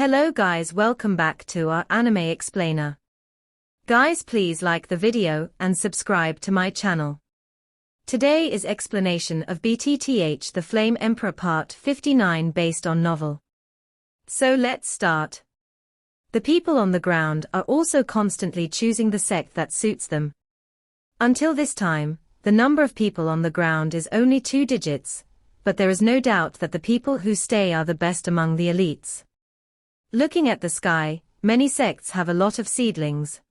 Hello guys, welcome back to our anime explainer. Guys, please like the video and subscribe to my channel. Today is explanation of BTTH The Flame Emperor Part 59 based on novel. So let's start. The people on the ground are also constantly choosing the sect that suits them. Until this time, the number of people on the ground is only 2 digits, but there is no doubt that the people who stay are the best among the elites. Looking at the sky, many sects have a lot of seedlings.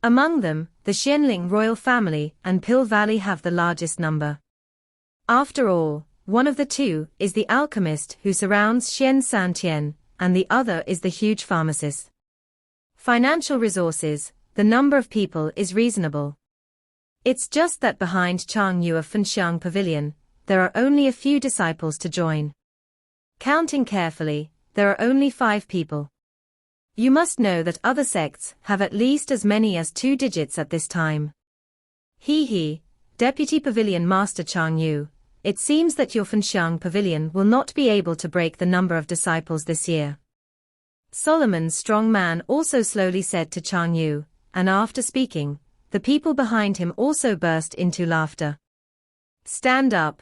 Among them, the Xianling royal family and Pill Valley have the largest number. After all, one of the two is the alchemist who surrounds Xian Santian, and the other is the huge pharmacist. Financial resources, the number of people is reasonable. It's just that behind Changyu of Fenxiang Pavilion, there are only a few disciples to join. Counting carefully, there are only 5 people. You must know that other sects have at least as many as 2 digits at this time. Deputy Pavilion Master Changyu, it seems that your Fenxiang Pavilion will not be able to break the number of disciples this year. Solomon's strong man also slowly said to Changyu, and after speaking, the people behind him also burst into laughter. Stand up.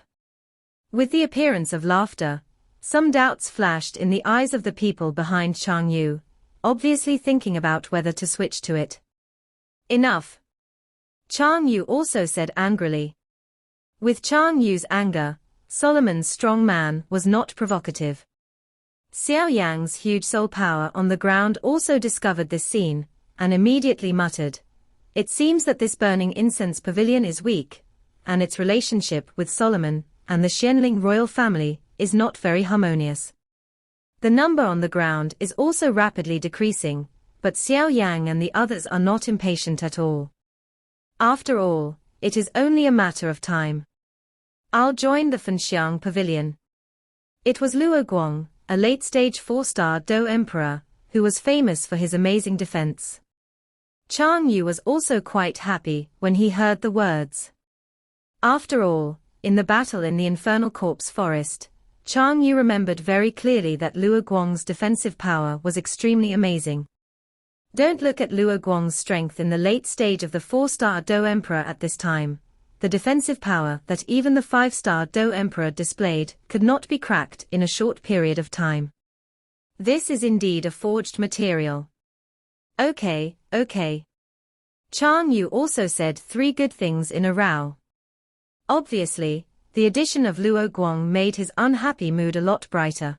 With the appearance of laughter, some doubts flashed in the eyes of the people behind Changyu, obviously thinking about whether to switch to it. Enough. Changyu also said angrily. With Changyu's anger, Solomon's strong man was not provocative. Xiao Yan's huge soul power on the ground also discovered this scene, and immediately muttered, "It seems that this burning incense pavilion is weak, and its relationship with Solomon and the Xianling royal family is not very harmonious." The number on the ground is also rapidly decreasing, but Xiao Yang and the others are not impatient at all. After all, it is only a matter of time. I'll join the Fenxiang Pavilion. It was Luo Guang, a late-stage 4-star Do Emperor, who was famous for his amazing defense. Changyu was also quite happy when he heard the words. After all, in the battle in the Infernal Corpse Forest, Changyu remembered very clearly that Luo Guang's defensive power was extremely amazing. Don't look at Luo Guang's strength in the late stage of the 4-star Do Emperor at this time. The defensive power that even the 5-star Do Emperor displayed could not be cracked in a short period of time. This is indeed a forged material. Okay. Changyu also said 3 good things in a row. Obviously, the addition of Luo Guang made his unhappy mood a lot brighter.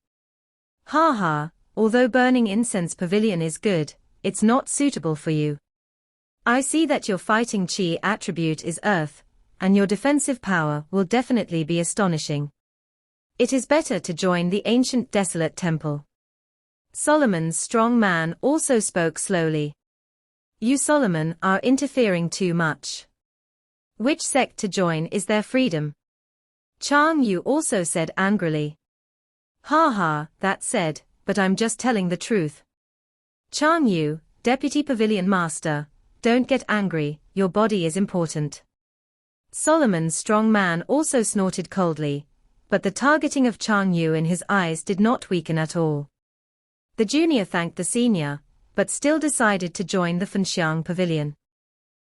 Although burning incense pavilion is good, it's not suitable for you. I see that your fighting chi attribute is earth, and your defensive power will definitely be astonishing. It is better to join the ancient desolate temple. Solomon's strong man also spoke slowly. You Solomon are interfering too much. Which sect to join is their freedom? Changyu also said angrily. That said, but I'm just telling the truth. Changyu, Deputy Pavilion Master, don't get angry, your body is important. Solomon's strong man also snorted coldly, but the targeting of Changyu in his eyes did not weaken at all. The junior thanked the senior, but still decided to join the Fenxiang Pavilion.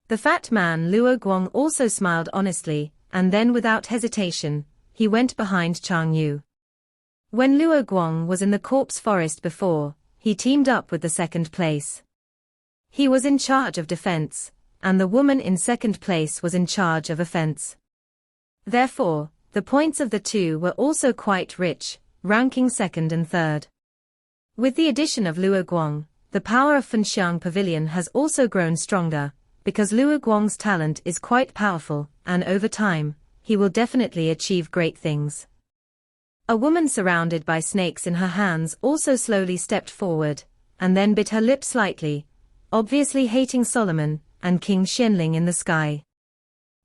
The fat man Luo Guang also smiled honestly, and then without hesitation, he went behind Changyu. When Luo Guang was in the corpse forest before, he teamed up with the 2nd place. He was in charge of defense, and the woman in 2nd place was in charge of offense. Therefore, the points of the two were also quite rich, ranking 2nd and 3rd. With the addition of Luo Guang, the power of Fenxiang Pavilion has also grown stronger, because Luo Guang's talent is quite powerful, and over time, he will definitely achieve great things. A woman surrounded by snakes in her hands also slowly stepped forward, and then bit her lip slightly, obviously hating Solomon and King Xianling in the sky.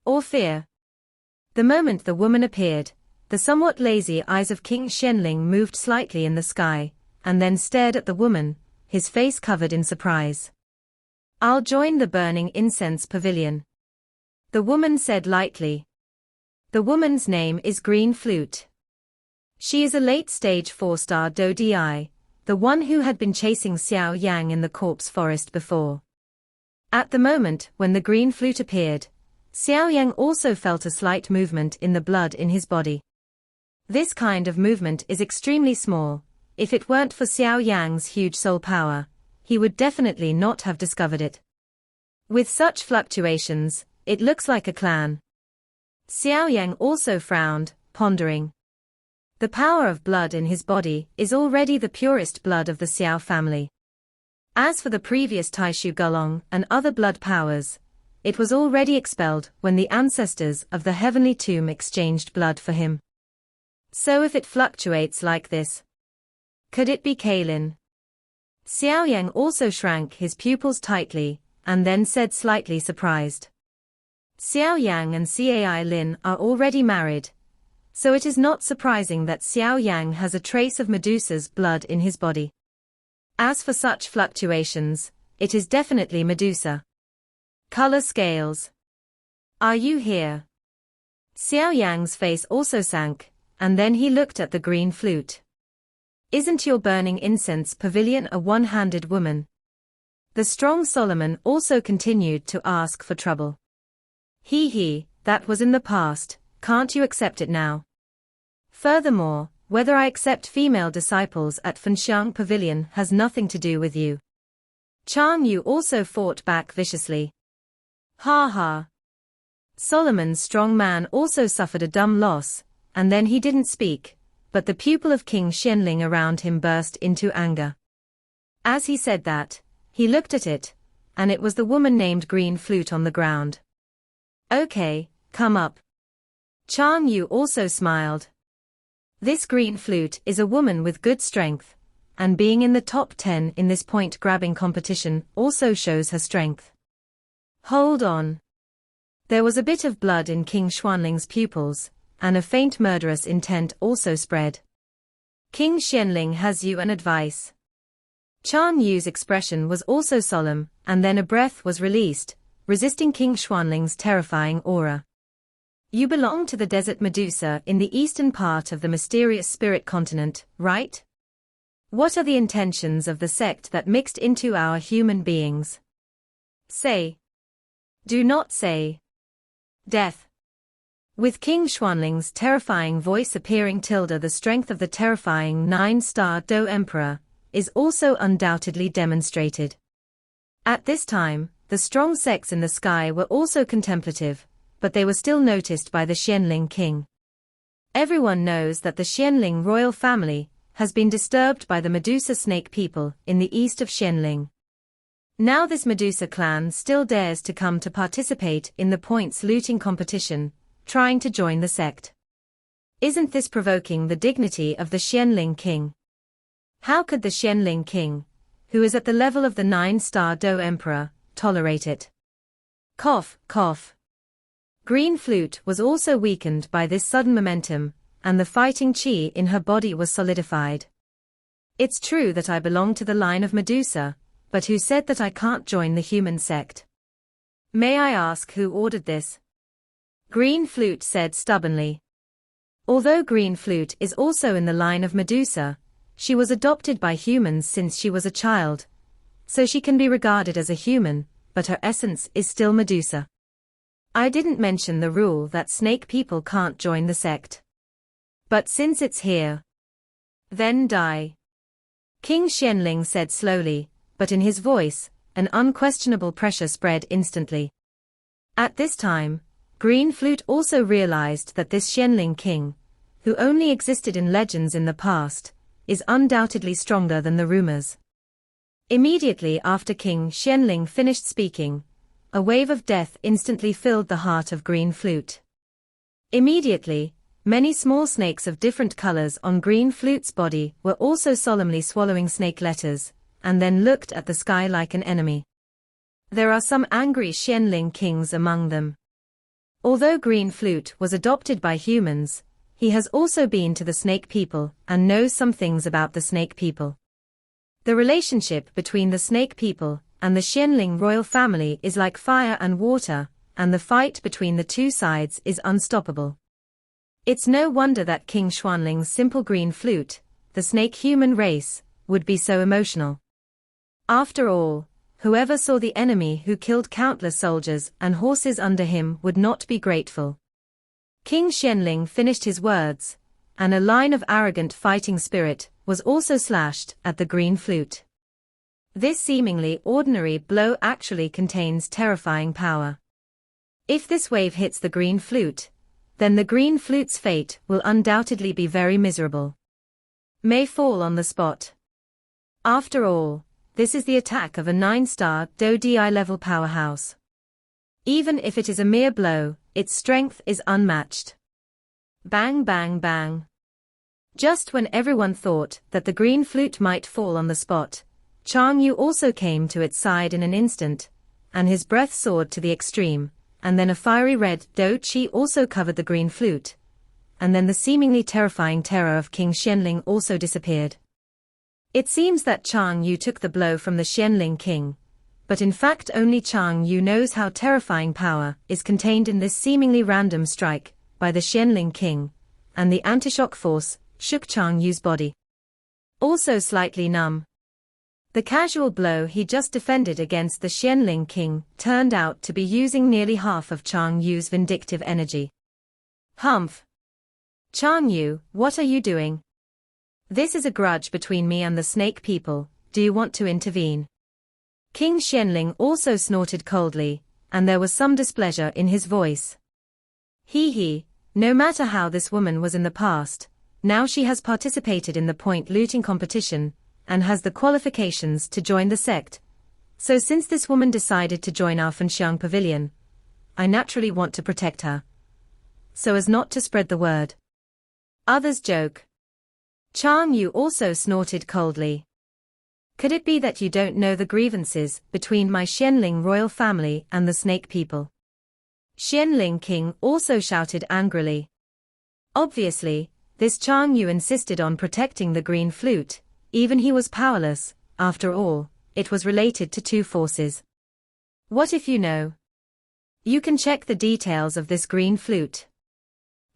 Or fear. The moment the woman appeared, the somewhat lazy eyes of King Xianling moved slightly in the sky, and then stared at the woman, his face covered in surprise. I'll join the burning incense pavilion. The woman said lightly. The woman's name is Green Flute. She is a late-stage 4-star Do Di, the one who had been chasing Xiao Yang in the corpse forest before. At the moment when the green flute appeared, Xiao Yang also felt a slight movement in the blood in his body. This kind of movement is extremely small. If it weren't for Xiao Yang's huge soul power, he would definitely not have discovered it. With such fluctuations, it looks like a clan. Xiao Yang also frowned, pondering. The power of blood in his body is already the purest blood of the Xiao family. As for the previous Taishu Gulong and other blood powers, it was already expelled when the ancestors of the heavenly tomb exchanged blood for him. So if it fluctuates like this, could it be Kailin? Xiao Yang also shrank his pupils tightly, and then said slightly surprised. Xiao Yang and Cai Lin are already married, so it is not surprising that Xiao Yang has a trace of Medusa's blood in his body. As for such fluctuations, it is definitely Medusa. Color scales. Are you here? Xiao Yang's face also sank, and then he looked at the green flute. Isn't your burning incense pavilion a one-handed woman? The strong Solomon also continued to ask for trouble. That was in the past, can't you accept it now? Furthermore, whether I accept female disciples at Fenxiang Pavilion has nothing to do with you. Chang Yu also fought back viciously. Ha ha. Solomon's strong man also suffered a dumb loss, and then he didn't speak, but the pupil of King Xianling around him burst into anger. As he said that, he looked at it, and it was the woman named Green Flute on the ground. Okay, come up. Chang Yu also smiled. This Green Flute is a woman with good strength, and being in the top 10 in this point-grabbing competition also shows her strength. Hold on. There was a bit of blood in King Xuanling's pupils, and a faint murderous intent also spread. King Xianling has you an advice. Chang Yu's expression was also solemn, and then a breath was released, resisting King Xuanling's terrifying aura. You belong to the desert Medusa in the eastern part of the mysterious spirit continent, right? What are the intentions of the sect that mixed into our human beings? Say. Do not say. Death. With King Xuanling's terrifying voice appearing, the strength of the terrifying 9-star Do Emperor is also undoubtedly demonstrated. At this time, the strong sects in the sky were also contemplative, but they were still noticed by the Xianling king. Everyone knows that the Xianling royal family has been disturbed by the Medusa snake people in the east of Xianling. Now this Medusa clan still dares to come to participate in the points looting competition, trying to join the sect. Isn't this provoking the dignity of the Xianling king? How could the Xianling king, who is at the level of the 9-star Do Emperor, tolerate it? Cough, cough. Green Flute was also weakened by this sudden momentum, and the fighting chi in her body was solidified. It's true that I belong to the line of Medusa, but who said that I can't join the human sect? May I ask who ordered this? Green Flute said stubbornly. Although Green Flute is also in the line of Medusa, she was adopted by humans since she was a child, so she can be regarded as a human, but her essence is still Medusa. I didn't mention the rule that snake people can't join the sect. But since it's here, then die. King Xianling said slowly, but in his voice, an unquestionable pressure spread instantly. At this time, Green Flute also realized that this Xianling king, who only existed in legends in the past, is undoubtedly stronger than the rumors. Immediately after King Xianling finished speaking, a wave of death instantly filled the heart of Green Flute. Immediately, many small snakes of different colors on Green Flute's body were also solemnly swallowing snake letters, and then looked at the sky like an enemy. There are some angry Xianling kings among them. Although Green Flute was adopted by humans, he has also been to the snake people and knows some things about the snake people. The relationship between the snake people and the Xianling royal family is like fire and water, and the fight between the two sides is unstoppable. It's no wonder that King Xuanling's simple Green Flute, the snake human race, would be so emotional. After all, whoever saw the enemy who killed countless soldiers and horses under him would not be grateful. King Xianling finished his words, and a line of arrogant fighting spirit was also slashed at the green flute. This seemingly ordinary blow actually contains terrifying power. If this wave hits the green flute, then the green flute's fate will undoubtedly be very miserable. May fall on the spot. After all, this is the attack of a 9-star DI level powerhouse. Even if it is a mere blow, its strength is unmatched. Bang bang bang. Just when everyone thought that the green flute might fall on the spot, Chang Yu also came to its side in an instant, and his breath soared to the extreme, and then a fiery red qi also covered the green flute, and then the seemingly terrifying terror of King Xianling also disappeared. It seems that Chang Yu took the blow from the Xianling king, but in fact only Chang Yu knows how terrifying power is contained in this seemingly random strike by the Xianling king, and the anti-shock force shook Chang Yu's body. Also slightly numb. The casual blow he just defended against the Xianling king turned out to be using nearly half of Chang Yu's vindictive energy. Humph! Chang Yu, what are you doing? This is a grudge between me and the snake people, do you want to intervene? King Xianling also snorted coldly, and there was some displeasure in his voice. He, no matter how this woman was in the past, now she has participated in the point looting competition, and has the qualifications to join the sect. So since this woman decided to join our Fenxiang pavilion, I naturally want to protect her, so as not to spread the word. Others joke. Chang Yu also snorted coldly. Could it be that you don't know the grievances between my Xianling royal family and the snake people? Xianling king also shouted angrily. Obviously, this Chang Yu insisted on protecting the green flute, even he was powerless, after all, it was related to two forces. What if you know? You can check the details of this green flute.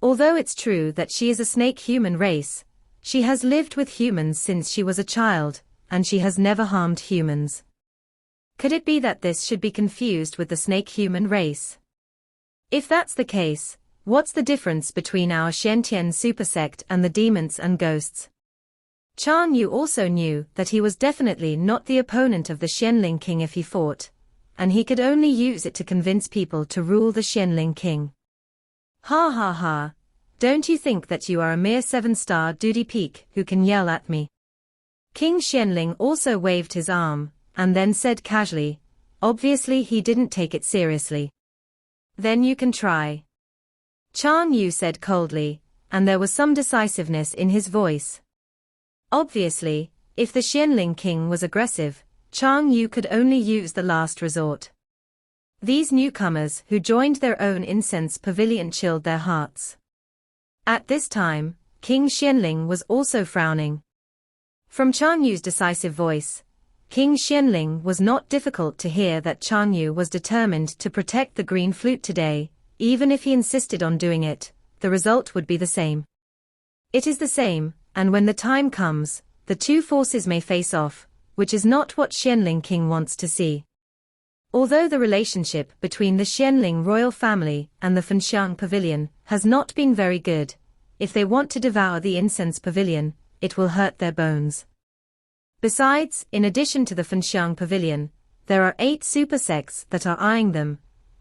Although it's true that she is a snake human race, she has lived with humans since she was a child, and she has never harmed humans. Could it be that this should be confused with the snake human race? If that's the case, what's the difference between our Shentian super sect and the demons and ghosts? Chang Yu also knew that he was definitely not the opponent of the Xianling king if he fought, and he could only use it to convince people to rule the Xianling king. Ha ha ha, don't you think that you are a mere 7-star duty peak who can yell at me? King Xianling also waved his arm, and then said casually, obviously he didn't take it seriously. Then you can try. Chang Yu said coldly, and there was some decisiveness in his voice. Obviously, if the Xianling king was aggressive, Chang Yu could only use the last resort. These newcomers who joined their own incense pavilion chilled their hearts. At this time, King Xianling was also frowning. From Chang Yu's decisive voice, King Xianling was not difficult to hear that Chang Yu was determined to protect the green flute today, even if he insisted on doing it, the result would be the same. It is the same, and when the time comes, the two forces may face off, which is not what Xianling king wants to see. Although the relationship between the Xianling royal family and the Fenxiang pavilion has not been very good, if they want to devour the incense pavilion, it will hurt their bones. Besides, in addition to the Fenxiang pavilion, there are 8 super sects that are eyeing them,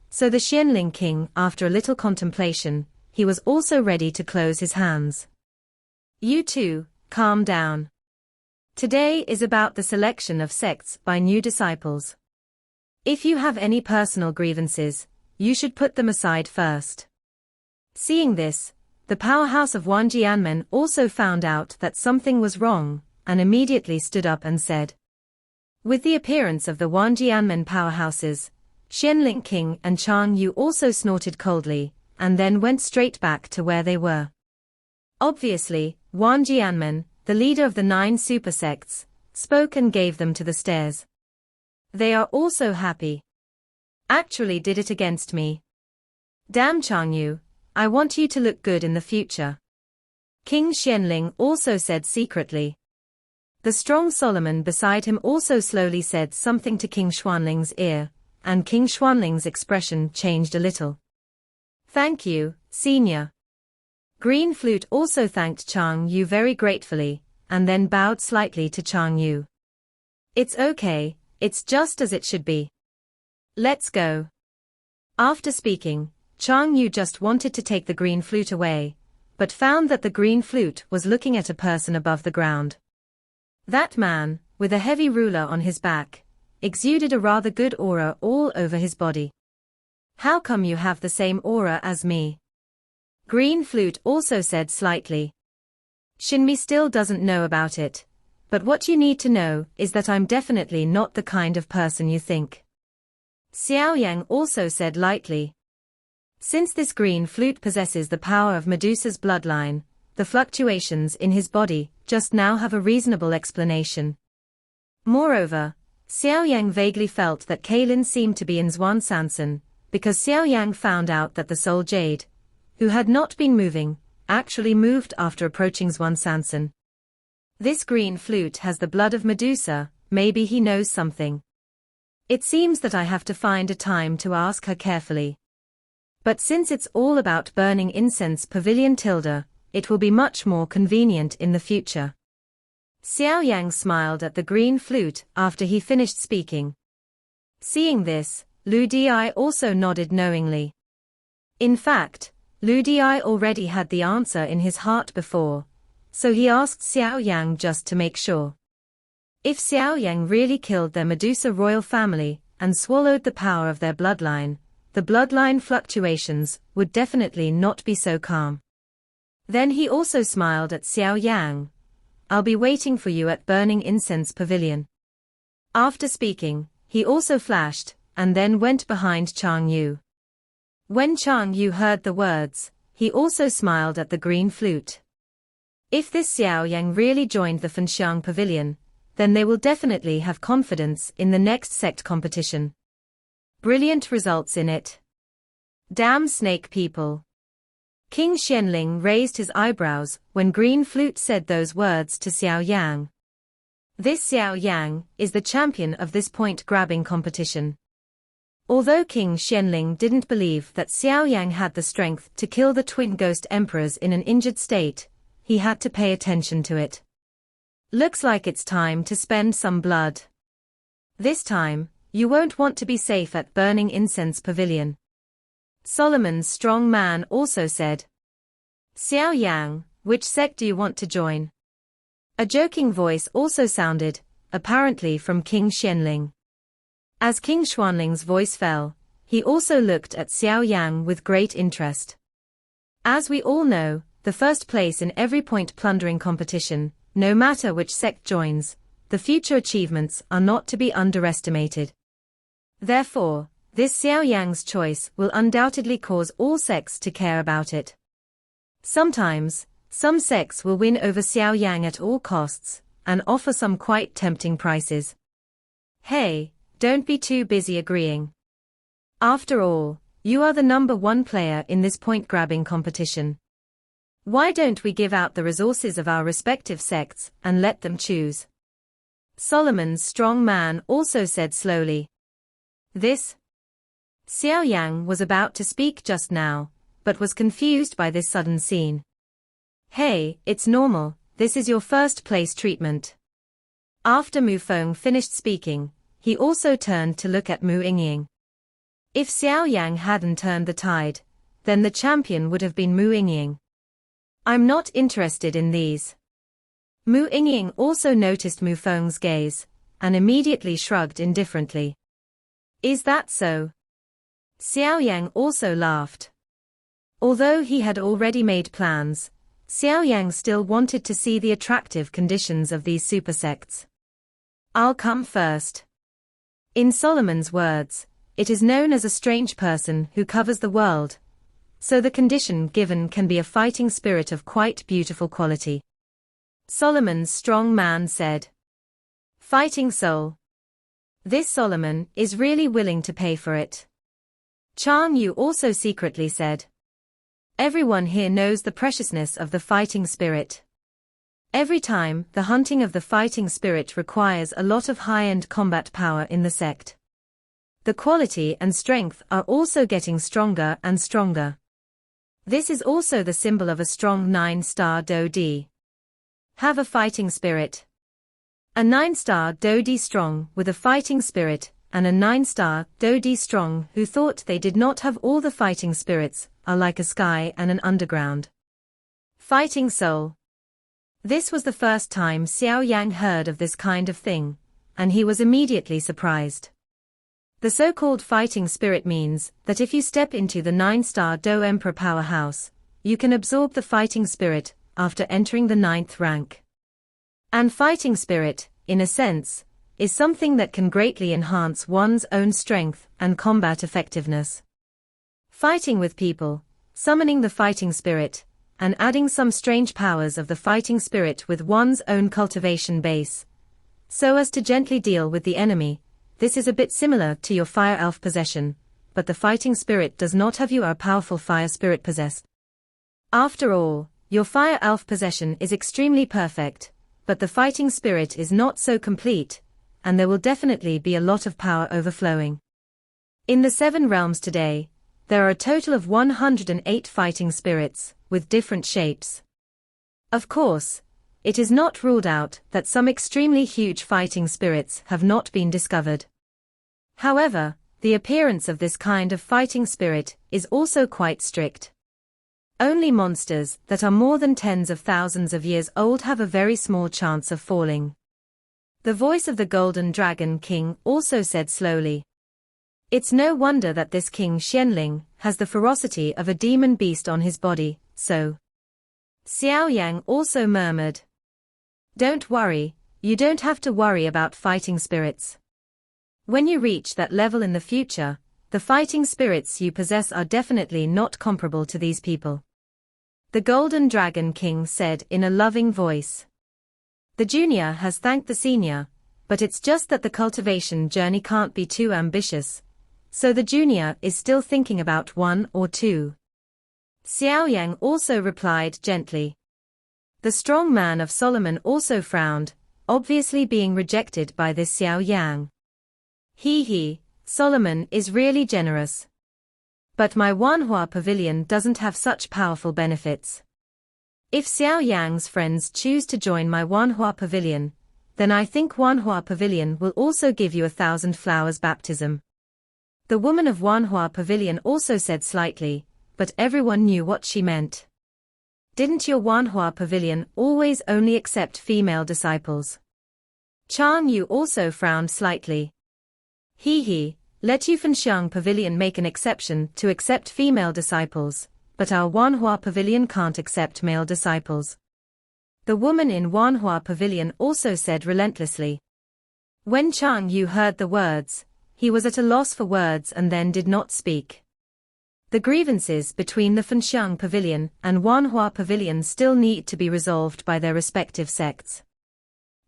so the Xianling king, after a little contemplation, he was also ready to close his hands. You two, calm down. Today is about the selection of sects by new disciples. If you have any personal grievances, you should put them aside first. Seeing this, the powerhouse of Wanjianmen also found out that something was wrong, and immediately stood up and said. With the appearance of the Wanjianmen powerhouses, Xianling king and Chang Yu also snorted coldly, and then went straight back to where they were. Obviously, Wanjianmen, the leader of the 9 super sects, spoke and gave them to the stares. They are also happy. Actually did it against me. Damn Chang Yu, I want you to look good in the future. King Xianling also said secretly. The strong Solomon beside him also slowly said something to King Xuanling's ear, and King Xuanling's expression changed a little. Thank you, Senior. Green Flute also thanked Chang Yu very gratefully, and then bowed slightly to Chang Yu. It's okay, it's just as it should be. Let's go. After speaking, Chang Yu just wanted to take the green flute away, but found that the green flute was looking at a person above the ground. That man, with a heavy ruler on his back, exuded a rather good aura all over his body. How come you have the same aura as me? Green Flute also said slightly. Shinmi still doesn't know about it, but what you need to know is that I'm definitely not the kind of person you think. Xiao Yang also said lightly. Since this Green Flute possesses the power of Medusa's bloodline, the fluctuations in his body just now have a reasonable explanation. Moreover, Xiao Yang vaguely felt that Kaylin seemed to be in Zhuan Sansan, because Xiao Yang found out that the Soul Jade, who had not been moving, actually moved after approaching Zhuan Sansan. This Green Flute has the blood of Medusa, maybe he knows something. It seems that I have to find a time to ask her carefully. But since it's all about burning incense Pavilion Tilda, it will be much more convenient in the future. Xiao Yang smiled at the Green Flute after he finished speaking. Seeing this, Lu Di also nodded knowingly. In fact, Lu Di already had the answer in his heart before, so he asked Xiao Yang just to make sure. If Xiao Yang really killed their Medusa royal family and swallowed the power of their bloodline, the bloodline fluctuations would definitely not be so calm. Then he also smiled at Xiao Yang. I'll be waiting for you at Burning Incense Pavilion. After speaking, he also flashed, and then went behind Chang Yu. When Chang Yu heard the words, he also smiled at the Green Flute. If this Xiao Yang really joined the Fenxiang Pavilion, then they will definitely have confidence in the next sect competition. Brilliant results in it. Damn snake people. King Xianling raised his eyebrows when Green Flute said those words to Xiao Yang. This Xiao Yang is the champion of this point-grabbing competition. Although King Xianling didn't believe that Xiao Yang had the strength to kill the twin ghost emperors in an injured state, he had to pay attention to it. Looks like it's time to spend some blood. This time, you won't want to be safe at Burning Incense Pavilion. Solomon's strong man also said. Xiao Yang, which sect do you want to join? A joking voice also sounded, apparently from King Xianling. As King Xuanling's voice fell, he also looked at Xiao Yang with great interest. As we all know, the first place in every point plundering competition, no matter which sect joins, the future achievements are not to be underestimated. Therefore, this Xiao Yang's choice will undoubtedly cause all sects to care about it. Sometimes, some sects will win over Xiao Yang at all costs, and offer some quite tempting prices. Hey, don't be too busy agreeing. After all, you are the #1 player in this point-grabbing competition. Why don't we give out the resources of our respective sects and let them choose? Solomon's strong man also said slowly. This? Xiao Yang was about to speak just now, but was confused by this sudden scene. Hey, it's normal, this is your first place treatment. After Mu Feng finished speaking, he also turned to look at Mu Yingying. If Xiao Yang hadn't turned the tide, then the champion would have been Mu Yingying. I'm not interested in these. Mu Yingying also noticed Mu Feng's gaze, and immediately shrugged indifferently. Is that so? Xiao Yang also laughed. Although he had already made plans, Xiao Yang still wanted to see the attractive conditions of these super sects. I'll come first. In Solomon's words, it is known as a strange person who covers the world, so the condition given can be a fighting spirit of quite beautiful quality. Solomon's strong man said. Fighting soul. This Solomon is really willing to pay for it. Chang Yu also secretly said. Everyone here knows the preciousness of the fighting spirit. Every time, the hunting of the fighting spirit requires a lot of high-end combat power in the sect. The quality and strength are also getting stronger and stronger. This is also the symbol of a strong 9-star Dodi. Have a fighting spirit. A 9-star Dodi strong with a fighting spirit, and a 9-star Dodi strong who thought they did not have all the fighting spirits, are like a sky and an underground. Fighting soul. This was the first time Xiao Yan heard of this kind of thing, and he was immediately surprised. The so-called fighting spirit means that if you step into the 9-star Do Emperor powerhouse, you can absorb the fighting spirit after entering the 9th rank. And fighting spirit, in a sense, is something that can greatly enhance one's own strength and combat effectiveness. Fighting with people, summoning the fighting spirit, and adding some strange powers of the fighting spirit with one's own cultivation base, so as to gently deal with the enemy. This is a bit similar to your fire elf possession, but the fighting spirit does not have you are powerful fire spirit possessed. After all, your fire elf possession is extremely perfect, but the fighting spirit is not so complete, and there will definitely be a lot of power overflowing. In the 7 realms today, there are a total of 108 fighting spirits, with different shapes. Of course, it is not ruled out that some extremely huge fighting spirits have not been discovered. However, the appearance of this kind of fighting spirit is also quite strict. Only monsters that are more than tens of thousands of years old have a very small chance of falling. The voice of the Golden Dragon King also said slowly. It's no wonder that this King Xianling has the ferocity of a demon beast on his body, so. Xiao Yang also murmured. Don't worry, you don't have to worry about fighting spirits. When you reach that level in the future, the fighting spirits you possess are definitely not comparable to these people. The Golden Dragon King said in a loving voice. The junior has thanked the senior, but it's just that the cultivation journey can't be too ambitious, so the junior is still thinking about 1 or 2. Xiao Yang also replied gently. The strong man of Solomon also frowned, obviously being rejected by this Xiao Yang. Solomon is really generous. But my Wanhua Pavilion doesn't have such powerful benefits. If Xiao Yang's friends choose to join my Wanhua Pavilion, then I think Wanhua Pavilion will also give you 1,000 flowers baptism. The woman of Wanhua Pavilion also said slightly, but everyone knew what she meant. Didn't your Wanhua Pavilion always only accept female disciples? Chang Yu also frowned slightly. Let Yufanxiang Pavilion make an exception to accept female disciples, but our Wanhua Pavilion can't accept male disciples. The woman in Wanhua Pavilion also said relentlessly. When Chang Yu heard the words, he was at a loss for words and then did not speak. The grievances between the Fenxiang Pavilion and Wanhua Pavilion still need to be resolved by their respective sects.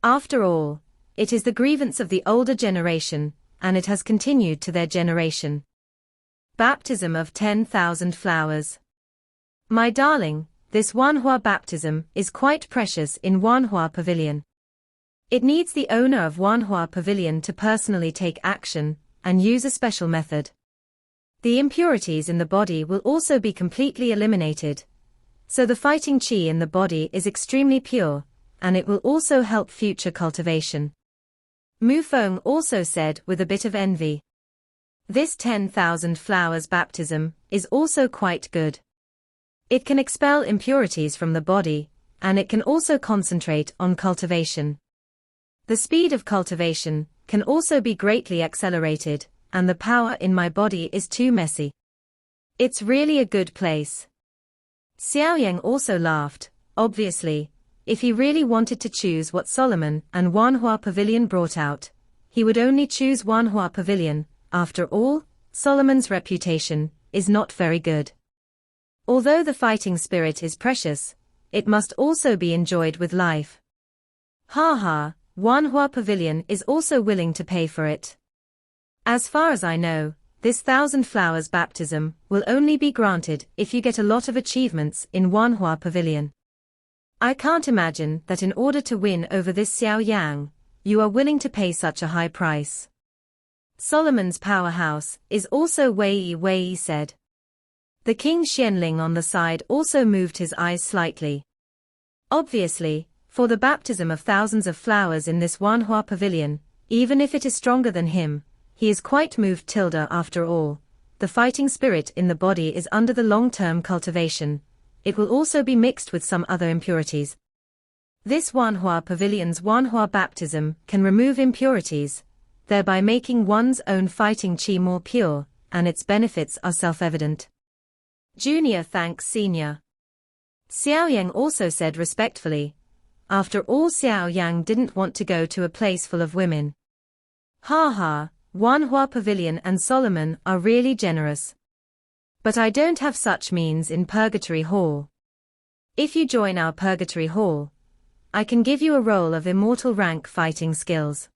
After all, it is the grievance of the older generation, and it has continued to their generation. Baptism of 10,000 flowers. My darling, this Wanhua baptism is quite precious in Wanhua Pavilion. It needs the owner of Wanhua Pavilion to personally take action and use a special method. The impurities in the body will also be completely eliminated, so the fighting qi in the body is extremely pure, and it will also help future cultivation. Mu Feng also said with a bit of envy. This 10,000 flowers baptism is also quite good. It can expel impurities from the body, and it can also concentrate on cultivation. The speed of cultivation can also be greatly accelerated, and the power in my body is too messy. It's really a good place. Xiao Yang also laughed. Obviously, if he really wanted to choose what Solomon and Wanhua Pavilion brought out, he would only choose Wanhua Pavilion. After all, Solomon's reputation is not very good. Although the fighting spirit is precious, it must also be enjoyed with life. Wanhua Pavilion is also willing to pay for it. As far as I know, this 1,000 flowers baptism will only be granted if you get a lot of achievements in Wanhua Pavilion. I can't imagine that in order to win over this Xiao Yang, you are willing to pay such a high price. Solomon's powerhouse is also Wei said. The King Xianling on the side also moved his eyes slightly. Obviously, for the baptism of thousands of flowers in this Wanhua pavilion, even if it is stronger than him, he is quite moved. After all, the fighting spirit in the body is under the long-term cultivation. It will also be mixed with some other impurities. This Wanhua pavilion's Wanhua baptism can remove impurities, thereby making one's own fighting qi more pure, and its benefits are self-evident. Junior thanks senior. Xiao Yang also said respectfully. After all, Xiao Yang didn't want to go to a place full of women. Ha ha, Wanhua Pavilion and Solomon are really generous. But I don't have such means in Purgatory Hall. If you join our Purgatory Hall, I can give you a role of immortal rank fighting skills.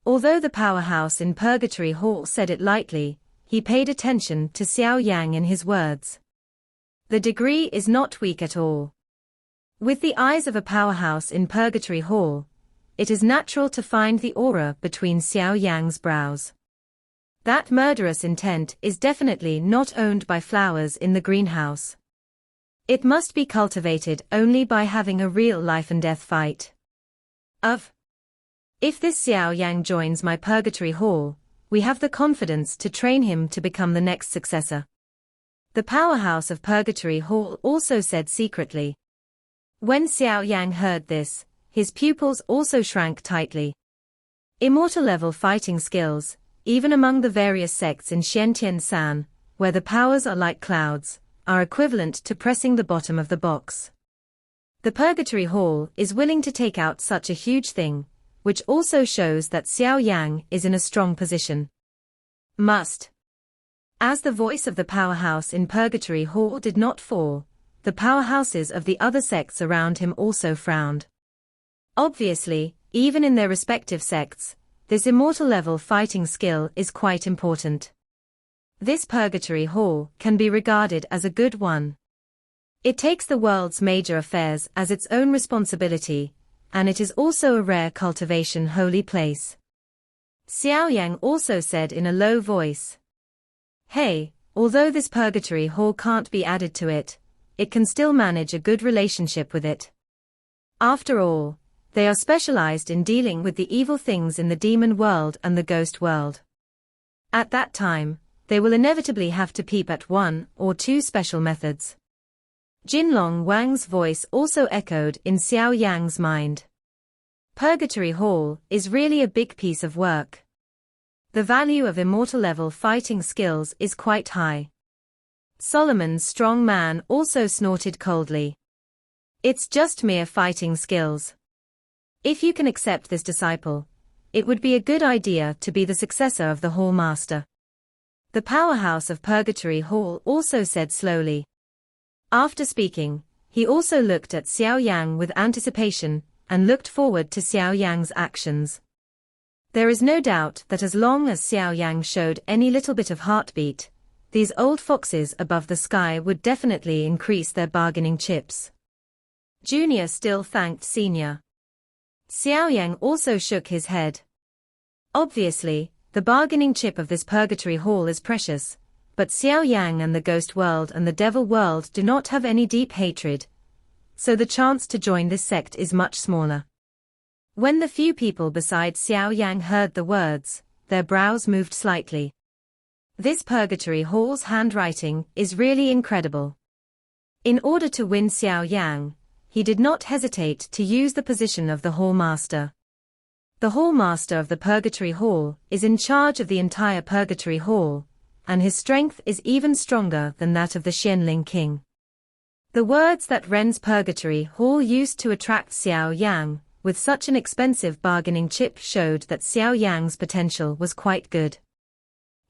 Although the powerhouse in Purgatory Hall said it lightly, he paid attention to Xiao Yang in his words. The degree is not weak at all. With the eyes of a powerhouse in Purgatory Hall, it is natural to find the aura between Xiao Yang's brows. That murderous intent is definitely not owned by flowers in the greenhouse. It must be cultivated only by having a real life and death fight. If this Xiao Yang joins my Purgatory Hall, we have the confidence to train him to become the next successor. The powerhouse of Purgatory Hall also said secretly. When Xiao Yang heard this, his pupils also shrank tightly. Immortal-level fighting skills, even among the various sects in Xiantian-san, where the powers are like clouds, are equivalent to pressing the bottom of the box. The Purgatory Hall is willing to take out such a huge thing, which also shows that Xiao Yang is in a strong position. As the voice of the powerhouse in Purgatory Hall did not fall, the powerhouses of the other sects around him also frowned. Obviously, even in their respective sects, this immortal-level fighting skill is quite important. This Purgatory Hall can be regarded as a good one. It takes the world's major affairs as its own responsibility, and it is also a rare cultivation holy place. Xiao Yang also said in a low voice. Hey, although this Purgatory Hall can't be added to it, it can still manage a good relationship with it. After all, they are specialized in dealing with the evil things in the demon world and the ghost world. At that time, they will inevitably have to peep at one or two special methods. Jinlong Wang's voice also echoed in Xiao Yang's mind. Purgatory Hall is really a big piece of work. The value of immortal-level fighting skills is quite high. Solomon's strong man also snorted coldly. It's just mere fighting skills. If you can accept this disciple, it would be a good idea to be the successor of the Hall Master. The powerhouse of Purgatory Hall also said slowly. After speaking, he also looked at Xiao Yang with anticipation, and looked forward to Xiao Yang's actions. There is no doubt that as long as Xiao Yang showed any little bit of heartbeat, these old foxes above the sky would definitely increase their bargaining chips. Junior still thanked senior. Xiao Yang also shook his head. Obviously, the bargaining chip of this Purgatory Hall is precious, but Xiao Yang and the ghost world and the devil world do not have any deep hatred, so the chance to join this sect is much smaller. When the few people beside Xiao Yang heard the words, their brows moved slightly. This Purgatory Hall's handwriting is really incredible. In order to win Xiao Yang, he did not hesitate to use the position of the Hall Master. The Hall Master of the Purgatory Hall is in charge of the entire Purgatory Hall, and his strength is even stronger than that of the Xianling King. The words that Ren's Purgatory Hall used to attract Xiao Yang with such an expensive bargaining chip showed that Xiao Yang's potential was quite good.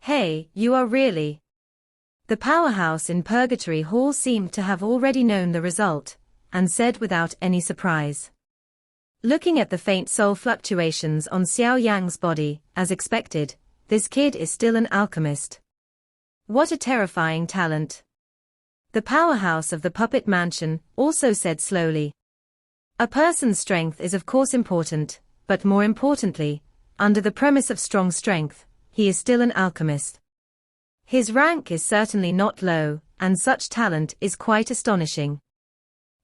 Hey, you are really... The powerhouse in Purgatory Hall seemed to have already known the result, and said without any surprise. Looking at the faint soul fluctuations on Xiao Yang's body, as expected, this kid is still an alchemist. What a terrifying talent. The powerhouse of the puppet mansion also said slowly. A person's strength is of course important, but more importantly, under the premise of strong strength, he is still an alchemist. His rank is certainly not low, and such talent is quite astonishing.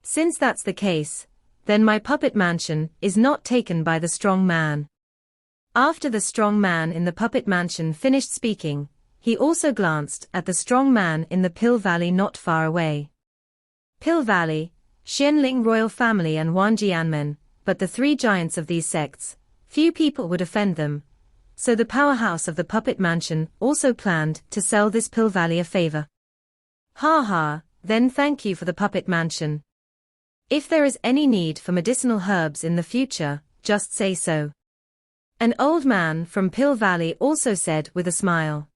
Since that's the case, then my puppet mansion is not taken by the strong man. After the strong man in the puppet mansion finished speaking, he also glanced at the strong man in the Pill Valley not far away. Pill Valley, Xianling royal family and Wanjianmen, but the three giants of these sects, few people would offend them, so the powerhouse of the puppet mansion also planned to sell this Pill Valley a favor. Ha ha, then thank you for the puppet mansion. If there is any need for medicinal herbs in the future, just say so. An old man from Pill Valley also said with a smile.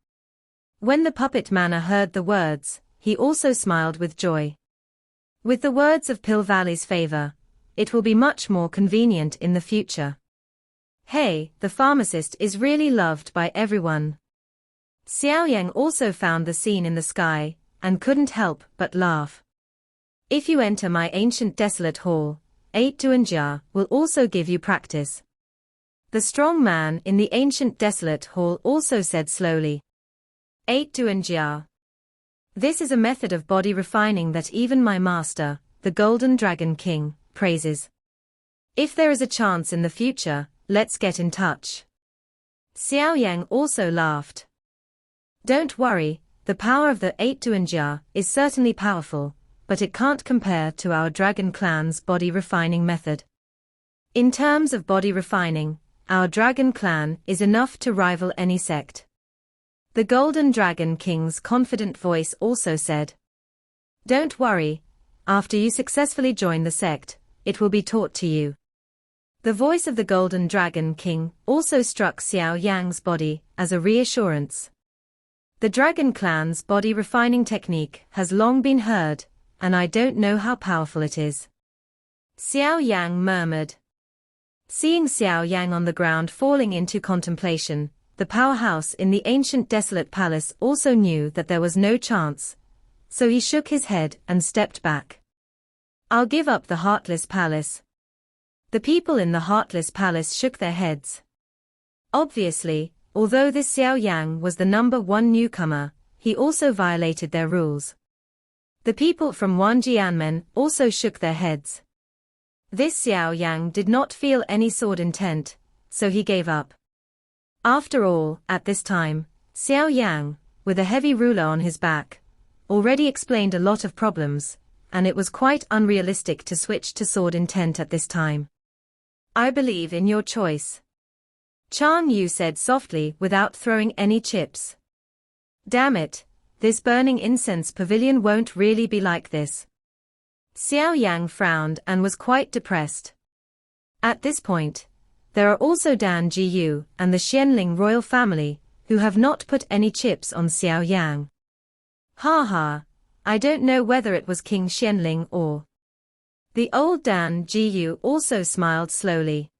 When the puppet manor heard the words, he also smiled with joy. With the words of Pill Valley's favor, it will be much more convenient in the future. Hey, the pharmacist is really loved by everyone. Xiao Yan also found the scene in the sky, and couldn't help but laugh. If you enter my ancient desolate hall, 8 Duanjia will also give you practice. The strong man in the ancient desolate hall also said slowly. 8 Duanjia. This is a method of body refining that even my master, the Golden Dragon King, praises. If there is a chance in the future, let's get in touch. Xiao Yang also laughed. Don't worry, the power of the 8 Duanjia is certainly powerful, but it can't compare to our Dragon Clan's body refining method. In terms of body refining, our Dragon Clan is enough to rival any sect. The Golden Dragon King's confident voice also said. Don't worry, after you successfully join the sect, it will be taught to you. The voice of the Golden Dragon King also struck Xiao Yang's body as a reassurance. The Dragon Clan's body refining technique has long been heard, and I don't know how powerful it is. Xiao Yang murmured. Seeing Xiao Yang on the ground falling into contemplation, the powerhouse in the ancient desolate palace also knew that there was no chance, so he shook his head and stepped back. I'll give up the Heartless Palace. The people in the Heartless Palace shook their heads. Obviously, although this Xiao Yang was the #1 newcomer, he also violated their rules. The people from Wanjianmen also shook their heads. This Xiao Yang did not feel any sword intent, so he gave up. After all, at this time, Xiao Yang, with a heavy ruler on his back, already explained a lot of problems, and it was quite unrealistic to switch to sword intent at this time. I believe in your choice. Chang Yu said softly without throwing any chips. Damn it, this burning incense pavilion won't really be like this. Xiao Yang frowned and was quite depressed. At this point, there are also Dan Jiyu and the Xianling royal family, who have not put any chips on Xiao Yang. Ha ha, I don't know whether it was King Xianling or... The old Dan Jiyu also smiled slowly.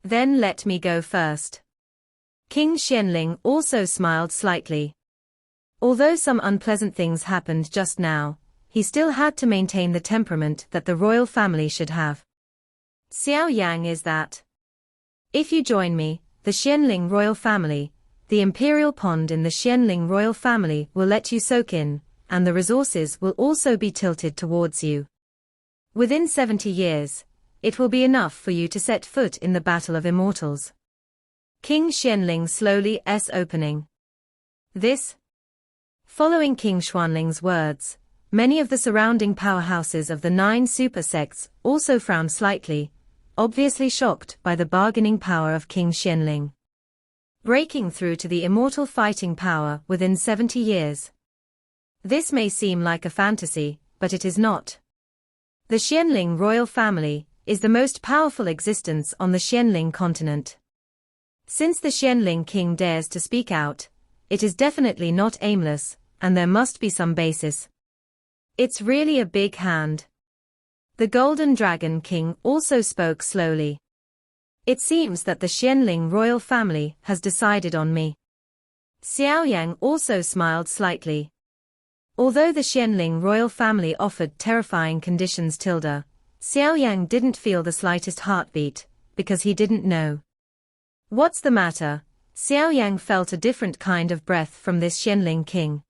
Then let me go first. King Xianling also smiled slightly. Although some unpleasant things happened just now, he still had to maintain the temperament that the royal family should have. Xiao Yang is that. If you join me, the Xianling royal family, the imperial pond in the Xianling royal family will let you soak in, and the resources will also be tilted towards you. Within 70 years, it will be enough for you to set foot in the Battle of Immortals. King Xianling slowly opening. This. Following King Xuanling's words, many of the surrounding powerhouses of the 9 super sects also frowned slightly, obviously shocked by the bargaining power of King Xianling. Breaking through to the immortal fighting power within 70 years. This may seem like a fantasy, but it is not. The Xianling royal family is the most powerful existence on the Xianling continent. Since the Xianling king dares to speak out, it is definitely not aimless, and there must be some basis. It's really a big hand. The Golden Dragon King also spoke slowly. It seems that the Xianling royal family has decided on me. Xiao Yang also smiled slightly. Although the Xianling royal family offered terrifying conditions, Xiao Yan didn't feel the slightest heartbeat, because he didn't know. What's the matter? Xiao Yan felt a different kind of breath from this Xianling king.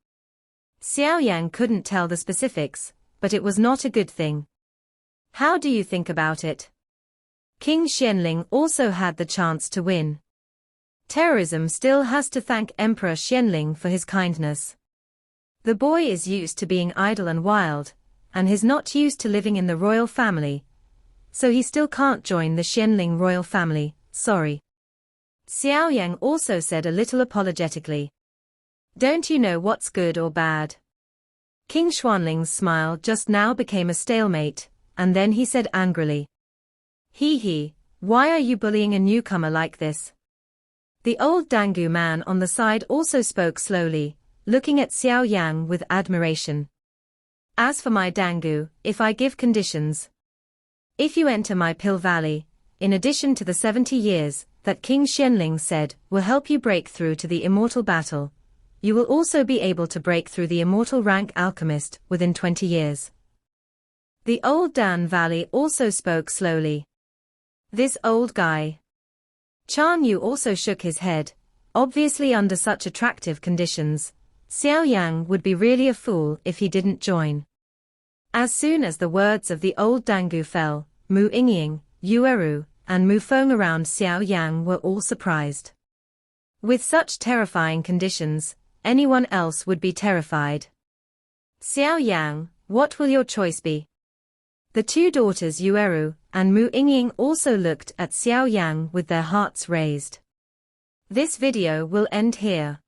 Xiao Yan couldn't tell the specifics, but it was not a good thing. How do you think about it? King Xianling also had the chance to win. Terrorism still has to thank Emperor Xianling for his kindness. The boy is used to being idle and wild, and he's not used to living in the royal family, so he still can't join the Xianling royal family, sorry. Xiao Yan also said a little apologetically. Don't you know what's good or bad? King Xuanling's smile just now became a stalemate, and then he said angrily. He, why are you bullying a newcomer like this? The old Dangu man on the side also spoke slowly, looking at Xiao Yan with admiration. As for my Dangu, if I give conditions. If you enter my Pill Valley, in addition to the 70 years, that King Xianling said will help you break through to the immortal battle, you will also be able to break through the immortal rank alchemist within 20 years. The old Dan Valley also spoke slowly. This old guy. Chan Yu also shook his head. Obviously under such attractive conditions, Xiao Yang would be really a fool if he didn't join. As soon as the words of the old Dangu fell, Mu Yingying, Yu Eru, and Mu Feng around Xiao Yang were all surprised. With such terrifying conditions, anyone else would be terrified. Xiao Yang, what will your choice be? The two daughters Yu Eru and Mu Yingying also looked at Xiao Yang with their hearts raised. This video will end here.